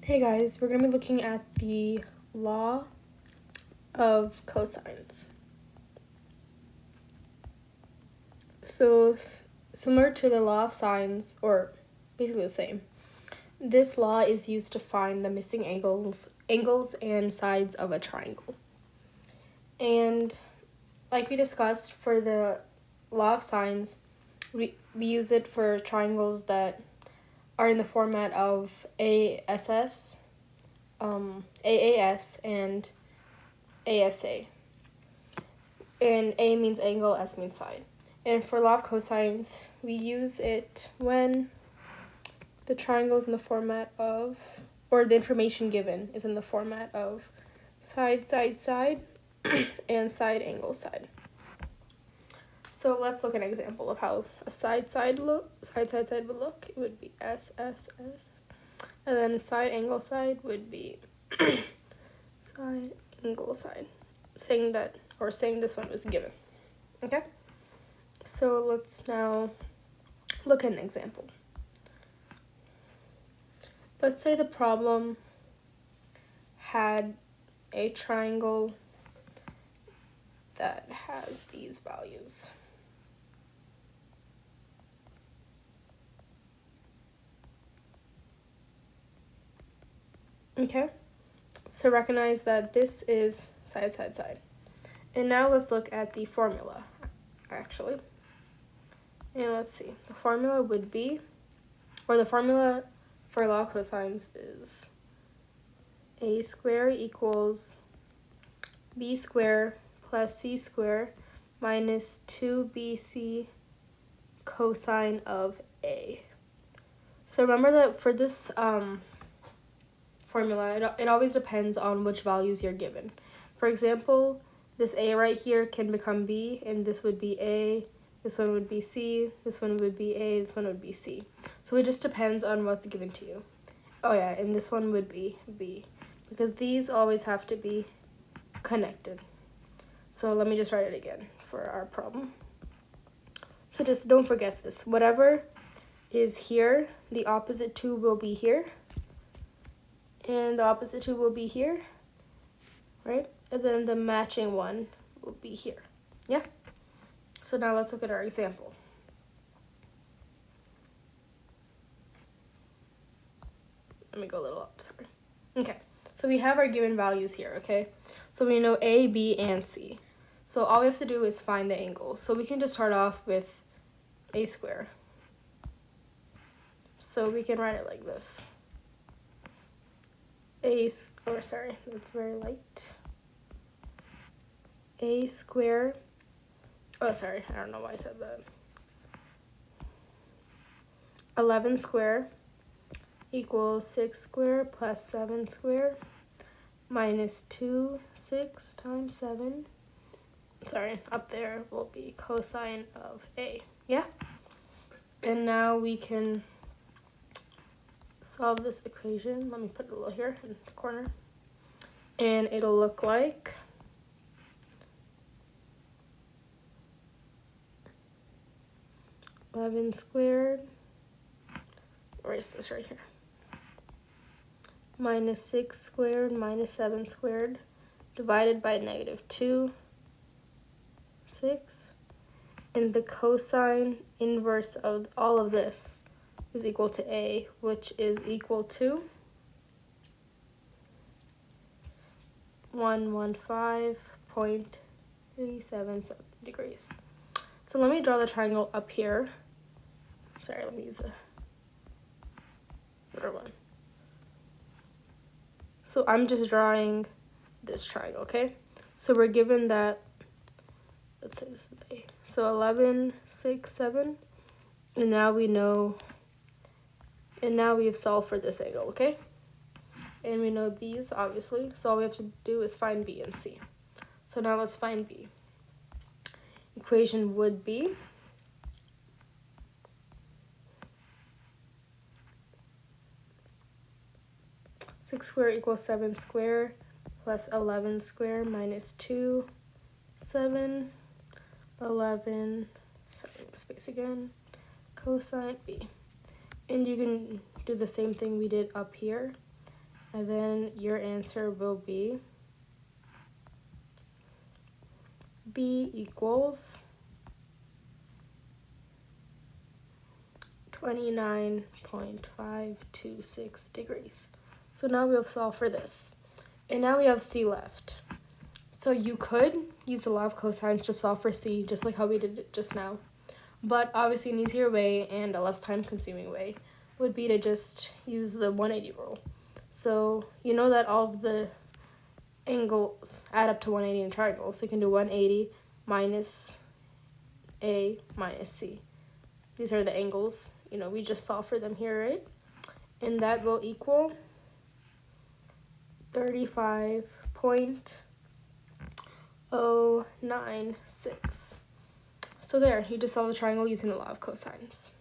Hey guys, we're going to be looking at the law of cosines. So, similar to the law of sines, or basically the same, this law is used to find the missing angles and sides of a triangle. And like we discussed for the law of sines, we use it for triangles that are in the format of ASS, AAS, and ASA. And A means angle, S means side. And for law of cosines, we use it when the triangle is in the format of, or the information given is in the format of side, side, side, and side, angle, side. So let's look at an example of how a side, side would look. It would be S, S, S. And then side, angle, side would be side, angle, side. Saying this one was given. Okay? So let's now look at an example. Let's say the problem had a triangle that has these values. Okay? So recognize that this is side, side, side. And now let's look at the formula, actually. And let's see. The formula would be, or the formula for law of cosines is a square equals b square plus c square minus 2bc cosine of a. So remember that for this formula, it always depends on which values you're given. For example, this a right here can become b, and this would be a, this one would be c, this one would be a, this one would be c. So it just depends on what's given to you. Oh yeah, and this one would be b, because these always have to be connected. So let me just write it again for our problem. So just don't forget this. Whatever is here, the opposite two will be here, and the opposite two will be here, right? And then the matching one will be here. Yeah? So now let's look at our example. Let me go a little up, sorry. Okay, so we have our given values here, okay? So we know A, B, and C. So all we have to do is find the angles. So we can just start off with a square. So we can write it like this. That's very light. A square, I don't know why I said that. 11 square equals 6 square plus 7 square minus 2, 6 times 7. Up there will be cosine of A. Yeah? And now we can solve this equation. Let me put it a little here in the corner. And it'll look like (11 squared), erase this right here, minus 6 squared minus 7 squared divided by -2, 6. And the cosine inverse of all of this is equal to A, which is equal to 115.377 degrees. So let me draw the triangle up here. Let me use a better one. So I'm just drawing this triangle, okay? So we're given that, let's say this is A. So 11, 6, 7, and now we know, and now we have solved for this angle, okay? And we know these, obviously, so all we have to do is find B and C. So now let's find B. Equation would be (6 squared equals 7 squared plus 11 squared minus 2, 7, 11, space again, cosine B. And you can do the same thing we did up here. And then your answer will be B equals 29.526 degrees. So now we'll solve for this. And now we have C left. So you could use the law of cosines to solve for C, just like how we did it just now. But obviously an easier way and a less time-consuming way would be to just use the 180 rule. So you know that all of the angles add up to 180 in triangles. So you can do 180 minus A minus C. These are the angles. You know, we just solved for them here, right? And that will equal 35.096. So there, you just solve the triangle using the law of cosines.